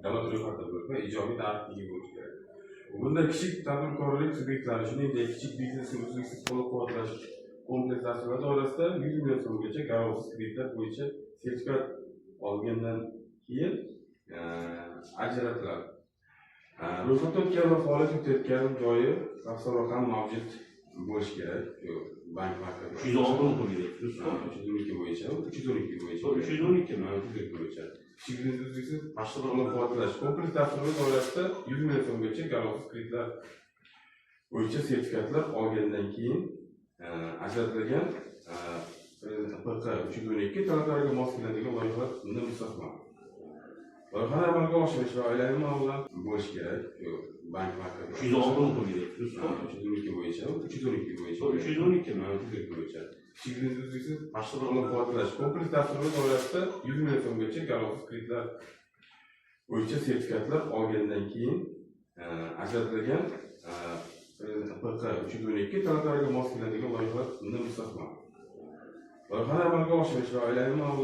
davlat ro'yxatida bo'lish va ijobiy tartibli bo'lishi kerak. Bunda kichik tadbirkorlik subyektlari, shuningdek kichik biznesni uzluksiz qo'llab-quvvatlash kompleks dasturlar doirasida 100 million so'mgacha garovsiz kreditlar bo'yicha sertifikat olgandan keyin ajratiladi. Ro'yxatda o'tgan va faoliyat yuritayotgan joyi tafsilotlar mavjud bo'lishi kerak. Bank markazida 310 bo'yicha. 312 bo'yicha. 312 bo'yicha. 312 mi? 312 bo'yicha. Kichik biznes uzluksiz qo'llab-quvvatlash kompleks dasturlar doirasida 100 million so'mgacha garovsiz kreditlar bo'yicha sertifikatlar olgandan keyin ajratilgan PQ 312 talablariga mos keladigan loyihalar bundan mustasno. Loyihani amalga oshirish va oilaviy muammolar bo'lishi kerak. Bank markazida 310 bo'yicha. 312 bo'yicha. 312 bo'yicha. 312 mi? 312 bo'yicha. Kichik biznes uzluksiz qo'llab-quvvatlash kompleks dasturlar doirasida 100 million so'mgacha garovsiz kreditlar bo'yicha sertifikatlar olgandan keyin ajratilgan PQ 312 talablariga mos keladigan loyihalar bundan mustasno. Loyihani amalga oshirish va oilaviy muammolar